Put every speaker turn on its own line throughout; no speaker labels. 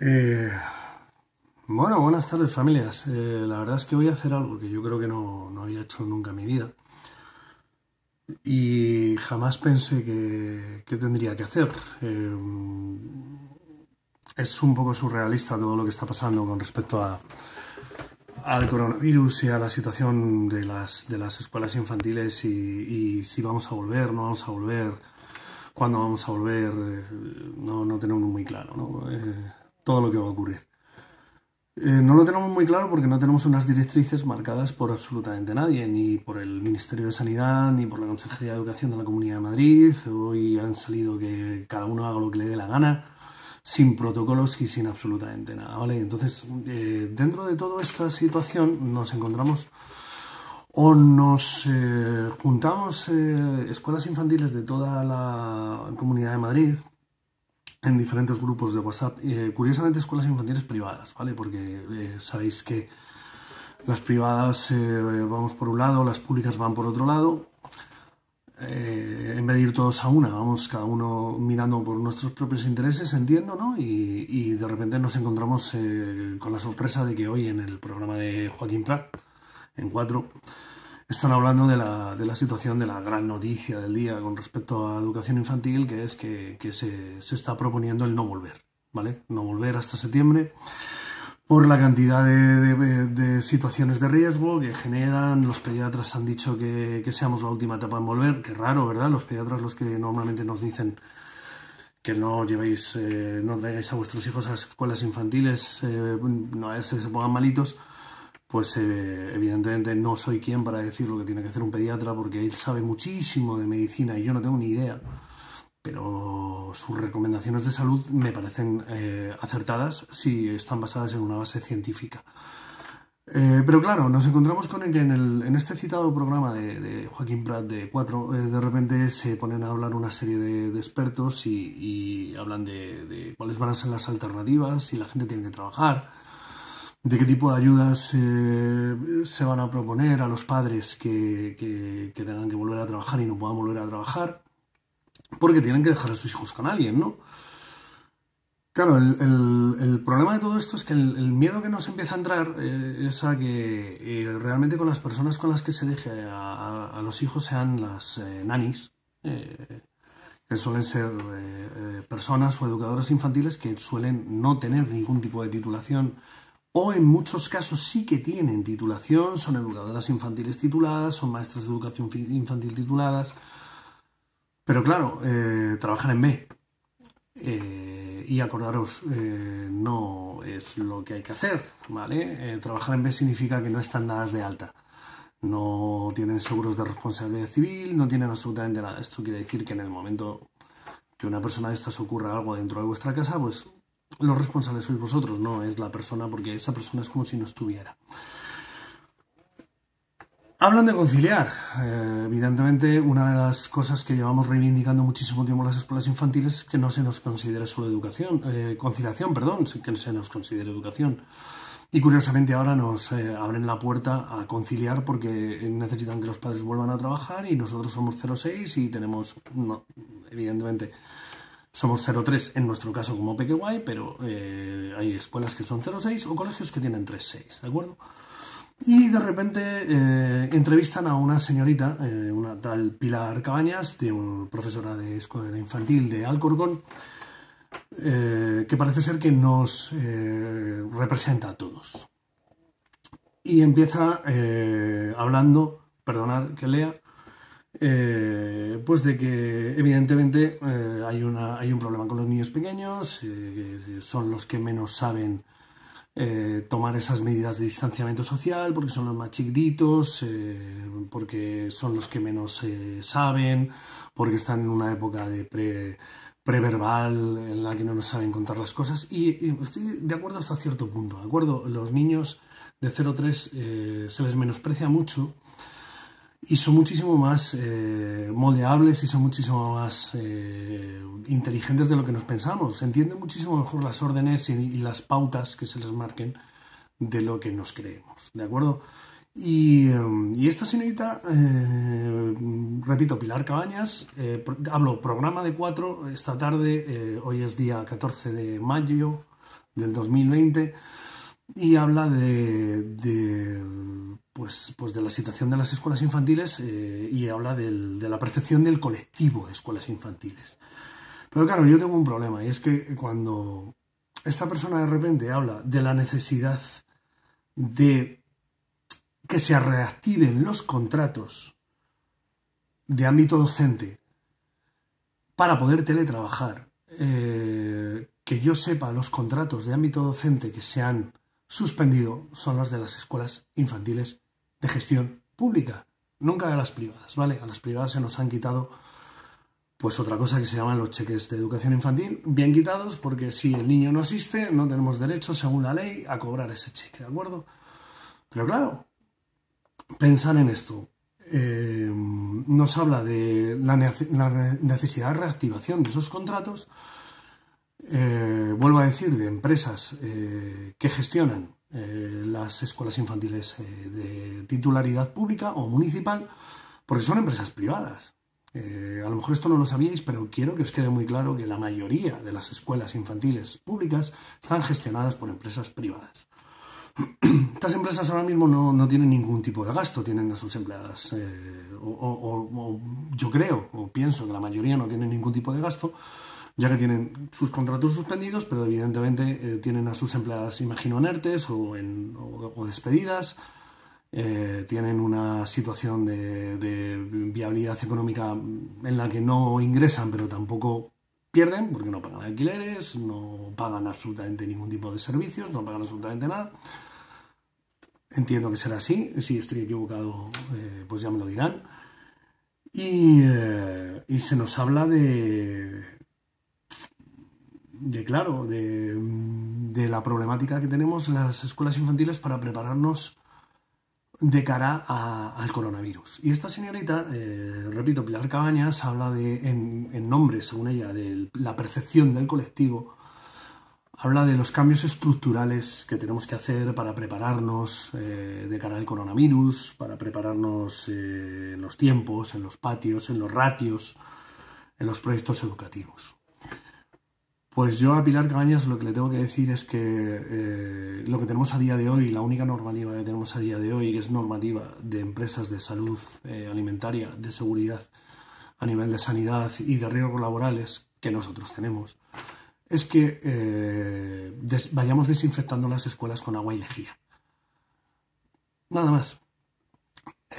Eh, bueno, buenas tardes familias. La verdad es que voy a hacer algo que yo creo que no había hecho nunca en mi vida y jamás pensé que tendría que hacer. Eh, es un poco surrealista todo lo que está pasando con respecto al coronavirus y a la situación de las escuelas infantiles y si vamos a volver, no vamos a volver, cuándo vamos a volver, no tenemos muy claro, ¿no? Todo lo que va a ocurrir. No lo tenemos muy claro porque no tenemos unas directrices marcadas por absolutamente nadie, ni por el Ministerio de Sanidad, ni por la Consejería de Educación de la Comunidad de Madrid. Hoy han salido que cada uno haga lo que le dé la gana, sin protocolos y sin absolutamente nada, ¿vale? Entonces, dentro de toda esta situación nos encontramos o nos juntamos escuelas infantiles de toda la Comunidad de Madrid en diferentes grupos de WhatsApp, curiosamente escuelas infantiles privadas, ¿vale? Porque sabéis que las privadas vamos por un lado, las públicas van por otro lado. En vez de ir todos a una, vamos cada uno mirando por nuestros propios intereses, entiendo, ¿no? Y de repente nos encontramos con la sorpresa de que hoy en el programa de Joaquín Prat, en 4, están hablando de la situación, de la gran noticia del día con respecto a educación infantil, que es que se está proponiendo el no volver, ¿vale? No volver hasta septiembre por la cantidad de situaciones de riesgo que generan. Los pediatras han dicho que seamos la última etapa en volver. Qué raro, ¿verdad? Los pediatras, los que normalmente nos dicen que no llevéis, no traigáis a vuestros hijos a las escuelas infantiles, no a se pongan malitos. Pues evidentemente no soy quien para decir lo que tiene que hacer un pediatra, porque él sabe muchísimo de medicina y yo no tengo ni idea, pero sus recomendaciones de salud me parecen acertadas si están basadas en una base científica. Pero claro, nos encontramos con que en este citado programa de Joaquín Prat de 4, de repente se ponen a hablar una serie de expertos y hablan de cuáles van a ser las alternativas, si la gente tiene que trabajar, de qué tipo de ayudas se van a proponer a los padres que tengan que volver a trabajar y no puedan volver a trabajar, porque tienen que dejar a sus hijos con alguien, ¿no? Claro, el problema de todo esto es que el miedo que nos empieza a entrar es a que realmente con las personas con las que se deje a los hijos sean las nanis, que suelen ser personas o educadoras infantiles que suelen no tener ningún tipo de titulación, o en muchos casos sí que tienen titulación, son educadoras infantiles tituladas, son maestras de educación infantil tituladas, pero claro, trabajan en B. Y acordaros, no es lo que hay que hacer, ¿vale? Trabajar en B significa que no están dadas de alta, no tienen seguros de responsabilidad civil, no tienen absolutamente nada. Esto quiere decir que en el momento que una persona de estas ocurra algo dentro de vuestra casa, pues los responsables sois vosotros, no es la persona, porque esa persona es como si no estuviera. Hablan de conciliar. Evidentemente, una de las cosas que llevamos reivindicando muchísimo tiempo en las escuelas infantiles es que no se nos considere solo educación, conciliación, perdón, que se nos considere educación. Y curiosamente ahora nos abren la puerta a conciliar porque necesitan que los padres vuelvan a trabajar y nosotros somos 0,6 y tenemos, no, evidentemente, somos 0,3 en nuestro caso como Pequeguay, pero hay escuelas que son 0,6 o colegios que tienen 3,6, ¿de acuerdo? Y de repente entrevistan a una señorita, una tal Pilar Cabañas, profesora de escuela infantil de Alcorcón, que parece ser que nos representa a todos. Y empieza hablando, perdonad que lea, pues de que evidentemente hay un problema con los niños pequeños, que son los que menos saben tomar esas medidas de distanciamiento social, porque son los más chiquititos, porque son los que menos saben, porque están en una época de preverbal en la que no nos saben contar las cosas, y estoy de acuerdo hasta cierto punto, ¿de acuerdo? Los niños de 0,3 se les menosprecia mucho y son muchísimo más moldeables y son muchísimo más inteligentes de lo que nos pensamos. Se entienden muchísimo mejor las órdenes y las pautas que se les marquen de lo que nos creemos, ¿de acuerdo? Y esta señorita, repito, Pilar Cabañas, hablo programa de 4 esta tarde, hoy es día 14 de mayo del 2020 y habla pues de la situación de las escuelas infantiles y habla de la percepción del colectivo de escuelas infantiles. Pero claro, yo tengo un problema y es que cuando esta persona de repente habla de la necesidad de que se reactiven los contratos de ámbito docente para poder teletrabajar, que yo sepa, los contratos de ámbito docente que se han suspendido son los de las escuelas infantiles de gestión pública, nunca de las privadas, ¿vale? A las privadas se nos han quitado pues otra cosa que se llaman los cheques de educación infantil, bien quitados, porque si el niño no asiste, no tenemos derecho, según la ley, a cobrar ese cheque, ¿de acuerdo? Pero claro, pensar en esto. Nos habla de la necesidad de reactivación de esos contratos, vuelvo a decir, de empresas que gestionan las escuelas infantiles de titularidad pública o municipal, porque son empresas privadas. A lo mejor esto no lo sabíais, pero quiero que os quede muy claro que la mayoría de las escuelas infantiles públicas están gestionadas por empresas privadas. Estas empresas ahora mismo no tienen ningún tipo de gasto, tienen a sus empleadas, yo creo, o pienso que la mayoría no tienen ningún tipo de gasto, ya que tienen sus contratos suspendidos, pero evidentemente tienen a sus empleadas, imagino, en ERTEs o despedidas. Tienen una situación de viabilidad económica en la que no ingresan, pero tampoco pierden, porque no pagan alquileres, no pagan absolutamente ningún tipo de servicios, no pagan absolutamente nada. Entiendo que será así, si estoy equivocado, pues ya me lo dirán. Y se nos habla de la problemática que tenemos en las escuelas infantiles para prepararnos de cara al coronavirus. Y esta señorita, repito, Pilar Cabañas, habla en nombre, según ella, de la percepción del colectivo, habla de los cambios estructurales que tenemos que hacer para prepararnos de cara al coronavirus, para prepararnos en los tiempos, en los patios, en los ratios, en los proyectos educativos. Pues yo a Pilar Cabañas lo que le tengo que decir es que lo que tenemos a día de hoy, la única normativa que tenemos a día de hoy, que es normativa de empresas de salud alimentaria, de seguridad a nivel de sanidad y de riesgos laborales que nosotros tenemos, es que vayamos desinfectando las escuelas con agua y lejía. Nada más.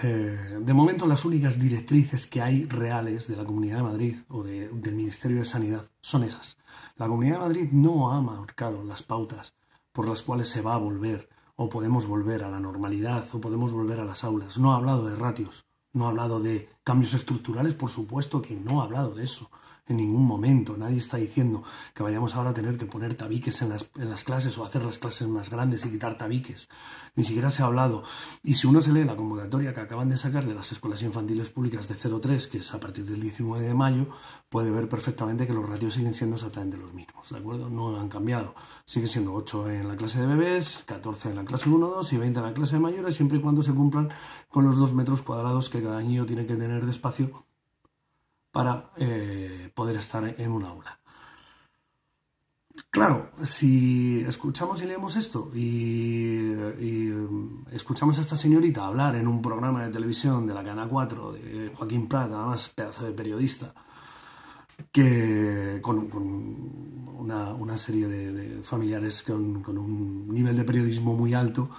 De momento las únicas directrices que hay reales de la Comunidad de Madrid o del Ministerio de Sanidad son esas. La Comunidad de Madrid no ha marcado las pautas por las cuales se va a volver o podemos volver a la normalidad o podemos volver a las aulas. No ha hablado de ratios, no ha hablado de cambios estructurales, por supuesto que no ha hablado de eso. En ningún momento, nadie está diciendo que vayamos ahora a tener que poner tabiques en las clases o hacer las clases más grandes y quitar tabiques. Ni siquiera se ha hablado. Y si uno se lee la convocatoria que acaban de sacar de las escuelas infantiles públicas de 0-3, que es a partir del 19 de mayo, puede ver perfectamente que los ratios siguen siendo exactamente los mismos, ¿de acuerdo? No han cambiado. Sigue siendo 8 en la clase de bebés, 14 en la clase 1-2 y 20 en la clase de mayores, siempre y cuando se cumplan con los 2 metros cuadrados que cada niño tiene que tener de espacio para poder estar en un aula. Claro, si escuchamos y leemos esto y escuchamos a esta señorita hablar en un programa de televisión de la Cadena 4 de Joaquín Prat, además pedazo de periodista, que con una serie de familiares con un nivel de periodismo muy alto,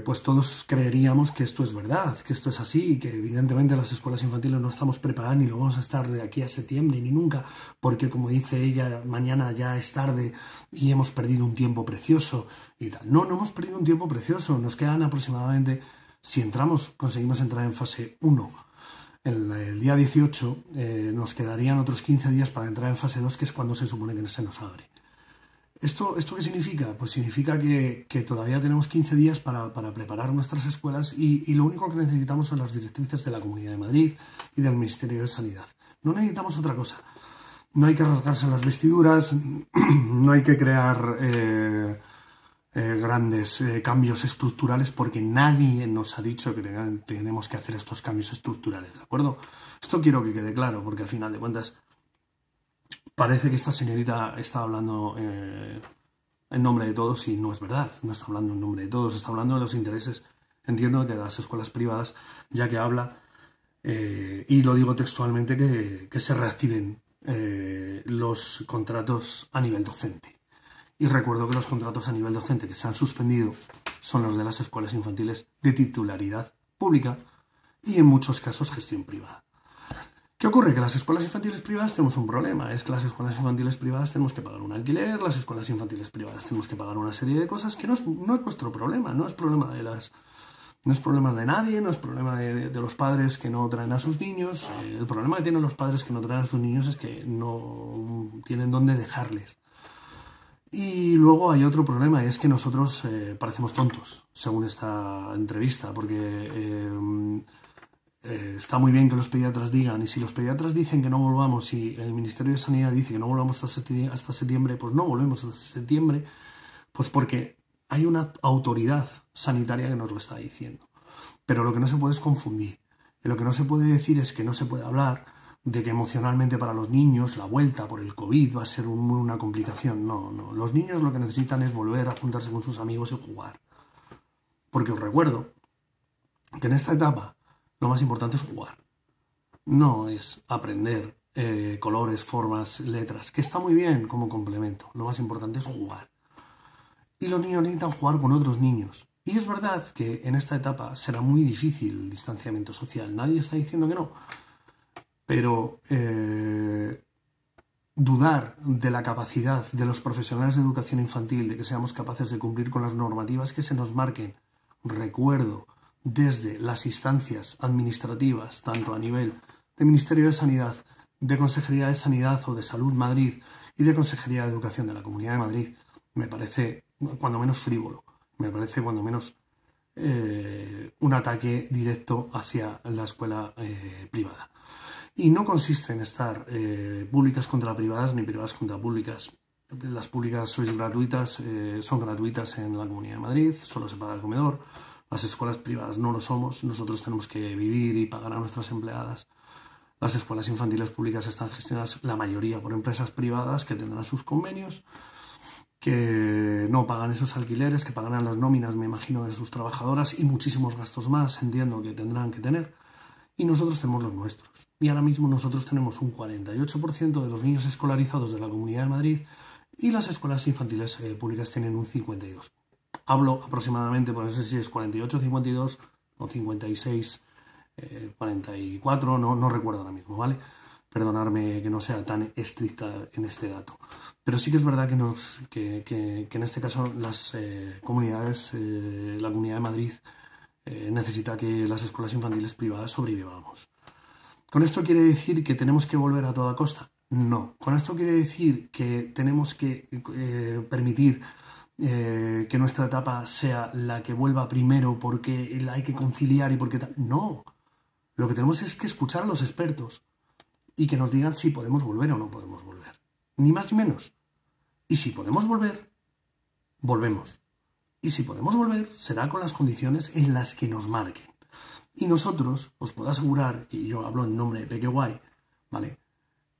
pues todos creeríamos que esto es verdad, que esto es así, que evidentemente las escuelas infantiles no estamos preparadas ni lo vamos a estar de aquí a septiembre ni nunca, porque como dice ella, mañana ya es tarde y hemos perdido un tiempo precioso y tal. No hemos perdido un tiempo precioso, nos quedan aproximadamente, si conseguimos entrar en fase 1 el día 18, nos quedarían otros 15 días para entrar en fase 2, que es cuando se supone que se nos abre. ¿Esto qué significa? Pues significa que todavía tenemos 15 días para preparar nuestras escuelas y lo único que necesitamos son las directrices de la Comunidad de Madrid y del Ministerio de Sanidad. No necesitamos otra cosa. No hay que rasgarse las vestiduras, no hay que crear grandes cambios estructurales porque nadie nos ha dicho que tenemos que hacer estos cambios estructurales, ¿de acuerdo? Esto quiero que quede claro porque al final de cuentas parece que esta señorita está hablando en nombre de todos y no es verdad, no está hablando en nombre de todos, está hablando de los intereses, entiendo, que de las escuelas privadas, ya que habla, y lo digo textualmente, que se reactiven los contratos a nivel docente. Y recuerdo que los contratos a nivel docente que se han suspendido son los de las escuelas infantiles de titularidad pública y en muchos casos gestión privada. ¿Qué ocurre? Que las escuelas infantiles privadas tenemos un problema, es que las escuelas infantiles privadas tenemos que pagar un alquiler, las escuelas infantiles privadas tenemos que pagar una serie de cosas que no es nuestro problema, no es problema no es problema de nadie, no es problema de los padres que no traen a sus niños. El problema que tienen los padres que no traen a sus niños es que no tienen dónde dejarles. Y luego hay otro problema, y es que nosotros parecemos tontos, según esta entrevista, porque está muy bien que los pediatras digan, y si los pediatras dicen que no volvamos, y el Ministerio de Sanidad dice que no volvamos hasta septiembre, pues no volvemos hasta septiembre, pues porque hay una autoridad sanitaria que nos lo está diciendo. Pero lo que no se puede es confundir. Y lo que no se puede decir es que no se puede hablar de que emocionalmente para los niños la vuelta por el COVID va a ser una complicación. No, no. Los niños lo que necesitan es volver a juntarse con sus amigos y jugar. Porque os recuerdo que en esta etapa lo más importante es jugar. No es aprender colores, formas, letras, que está muy bien como complemento. Lo más importante es jugar. Y los niños necesitan jugar con otros niños. Y es verdad que en esta etapa será muy difícil el distanciamiento social. Nadie está diciendo que no. Pero dudar de la capacidad de los profesionales de educación infantil, de que seamos capaces de cumplir con las normativas que se nos marquen, recuerdo, desde las instancias administrativas, tanto a nivel de Ministerio de Sanidad, de Consejería de Sanidad o de Salud Madrid y de Consejería de Educación de la Comunidad de Madrid, me parece cuando menos frívolo, me parece cuando menos un ataque directo hacia la escuela privada. Y no consiste en estar públicas contra privadas ni privadas contra públicas. Las públicas sois gratuitas, son gratuitas en la Comunidad de Madrid, solo se paga el comedor. Las escuelas privadas no lo somos, nosotros tenemos que vivir y pagar a nuestras empleadas. Las escuelas infantiles públicas están gestionadas la mayoría por empresas privadas que tendrán sus convenios, que no pagan esos alquileres, que pagarán las nóminas, me imagino, de sus trabajadoras y muchísimos gastos más, entiendo que tendrán que tener. Y nosotros tenemos los nuestros. Y ahora mismo nosotros tenemos un 48% de los niños escolarizados de la Comunidad de Madrid y las escuelas infantiles públicas tienen un 52%. Hablo aproximadamente, pues no sé si es 48-52 o 56-44, no recuerdo ahora mismo, ¿vale? Perdonadme que no sea tan estricta en este dato. Pero sí que es verdad que en este caso las comunidades, la Comunidad de Madrid necesita que las escuelas infantiles privadas sobrevivamos. ¿Con esto quiere decir que tenemos que volver a toda costa? No. ¿Con esto quiere decir que tenemos que permitir que nuestra etapa sea la que vuelva primero porque hay que conciliar y porque tal? No. Lo que tenemos es que escuchar a los expertos y que nos digan si podemos volver o no podemos volver. Ni más ni menos. Y si podemos volver, volvemos. Y si podemos volver, será con las condiciones en las que nos marquen. Y nosotros, os puedo asegurar, y yo hablo en nombre de Pequeguay, ¿vale?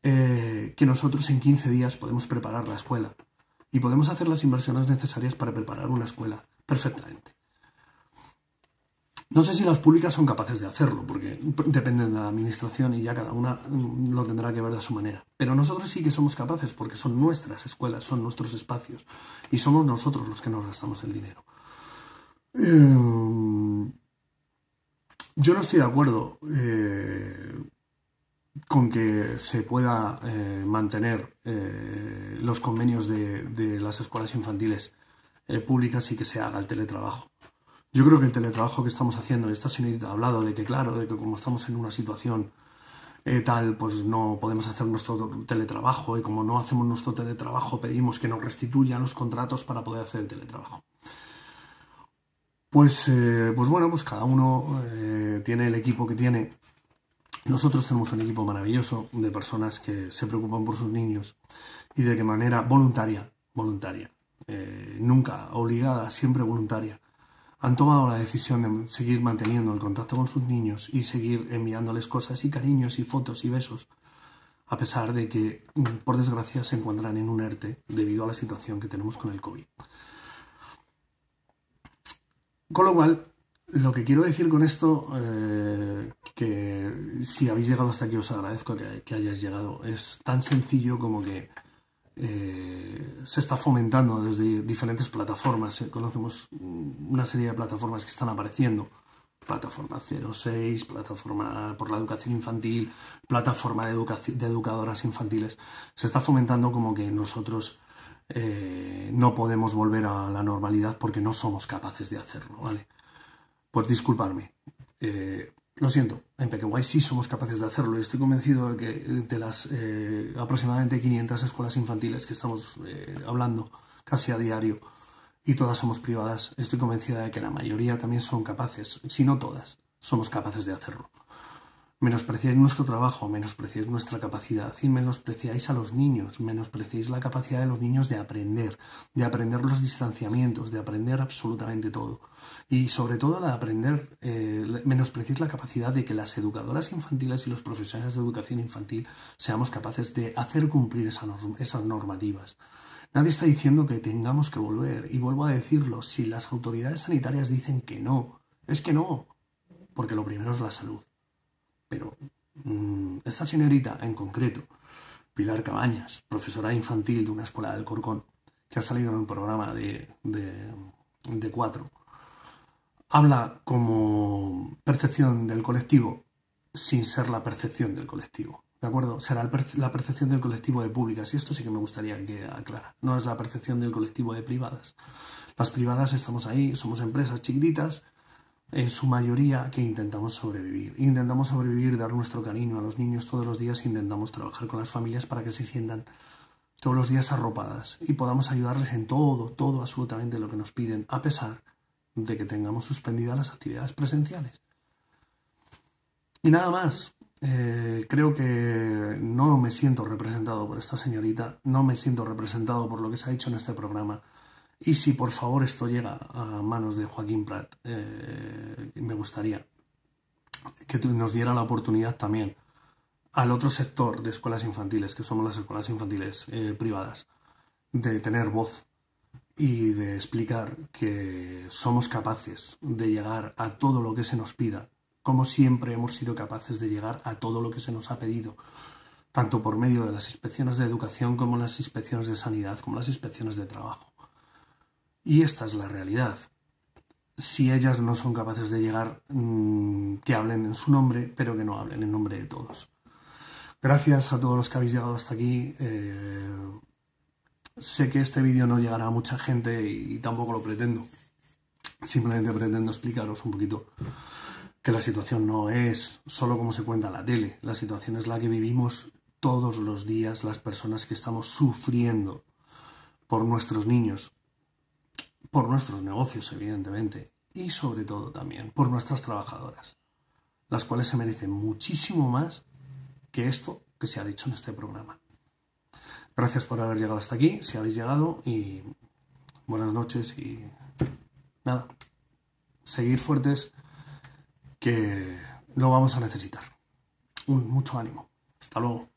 Que nosotros en 15 días podemos preparar la escuela. Y podemos hacer las inversiones necesarias para preparar una escuela perfectamente. No sé si las públicas son capaces de hacerlo, porque dependen de la administración y ya cada una lo tendrá que ver de su manera. Pero nosotros sí que somos capaces, porque son nuestras escuelas, son nuestros espacios, y somos nosotros los que nos gastamos el dinero. Yo no estoy de acuerdo con que se pueda mantener los convenios de las escuelas infantiles públicas y que se haga el teletrabajo. Yo creo que el teletrabajo que estamos haciendo, esta señorita ha hablado de que, claro, de que como estamos en una situación tal, pues no podemos hacer nuestro teletrabajo, y como no hacemos nuestro teletrabajo pedimos que nos restituyan los contratos para poder hacer el teletrabajo. Pues bueno, pues cada uno tiene el equipo que tiene. Nosotros tenemos un equipo maravilloso de personas que se preocupan por sus niños y de qué manera voluntaria, nunca obligada, siempre voluntaria, han tomado la decisión de seguir manteniendo el contacto con sus niños y seguir enviándoles cosas y cariños y fotos y besos a pesar de que, por desgracia, se encuentran en un ERTE debido a la situación que tenemos con el COVID. Con lo cual, lo que quiero decir con esto, que si habéis llegado hasta aquí os agradezco que hayáis llegado, es tan sencillo como que se está fomentando desde diferentes plataformas. Conocemos una serie de plataformas que están apareciendo. Plataforma 06, plataforma por la educación infantil, plataforma de educadoras infantiles. Se está fomentando como que nosotros no podemos volver a la normalidad porque no somos capaces de hacerlo, ¿vale? Pues disculparme. Lo siento, en Pequeguay sí somos capaces de hacerlo y estoy convencido de que de las aproximadamente 500 escuelas infantiles que estamos hablando casi a diario, y todas somos privadas, estoy convencida de que la mayoría también son capaces, si no todas, somos capaces de hacerlo. Menospreciáis nuestro trabajo, menospreciáis nuestra capacidad y menospreciáis a los niños, menospreciáis la capacidad de los niños de aprender los distanciamientos, de aprender absolutamente todo. Y sobre todo de aprender, menospreciáis la capacidad de que las educadoras infantiles y los profesionales de educación infantil seamos capaces de hacer cumplir esas normativas. Nadie está diciendo que tengamos que volver, y vuelvo a decirlo, si las autoridades sanitarias dicen que no, es que no, porque lo primero es la salud. Pero esta señorita en concreto, Pilar Cabañas, profesora infantil de una escuela del Corcón, que ha salido en un programa de 4, habla como percepción del colectivo sin ser la percepción del colectivo. ¿De acuerdo? Será la percepción del colectivo de públicas, y esto sí que me gustaría que aclara. No es la percepción del colectivo de privadas. Las privadas estamos ahí, somos empresas chiquititas, en su mayoría, que intentamos sobrevivir. Intentamos sobrevivir, dar nuestro cariño a los niños todos los días, intentamos trabajar con las familias para que se sientan todos los días arropadas y podamos ayudarles en todo absolutamente lo que nos piden, a pesar de que tengamos suspendidas las actividades presenciales. Y nada más. Creo que no me siento representado por esta señorita, no me siento representado por lo que se ha dicho en este programa. Y si por favor esto llega a manos de Joaquín Prat, me gustaría que nos diera la oportunidad también al otro sector de escuelas infantiles, que somos las escuelas infantiles privadas, de tener voz y de explicar que somos capaces de llegar a todo lo que se nos pida, como siempre hemos sido capaces de llegar a todo lo que se nos ha pedido, tanto por medio de las inspecciones de educación como las inspecciones de sanidad, como las inspecciones de trabajo. Y esta es la realidad. Si ellas no son capaces de llegar, que hablen en su nombre, pero que no hablen en nombre de todos. Gracias a todos los que habéis llegado hasta aquí. Sé que este vídeo no llegará a mucha gente y tampoco lo pretendo. Simplemente pretendo explicaros un poquito que la situación no es solo como se cuenta en la tele. La situación es la que vivimos todos los días las personas que estamos sufriendo por nuestros niños, por nuestros negocios, evidentemente, y sobre todo también por nuestras trabajadoras, las cuales se merecen muchísimo más que esto que se ha dicho en este programa. Gracias por haber llegado hasta aquí, si habéis llegado, y buenas noches y nada, seguid fuertes, que lo vamos a necesitar. Mucho ánimo. Hasta luego.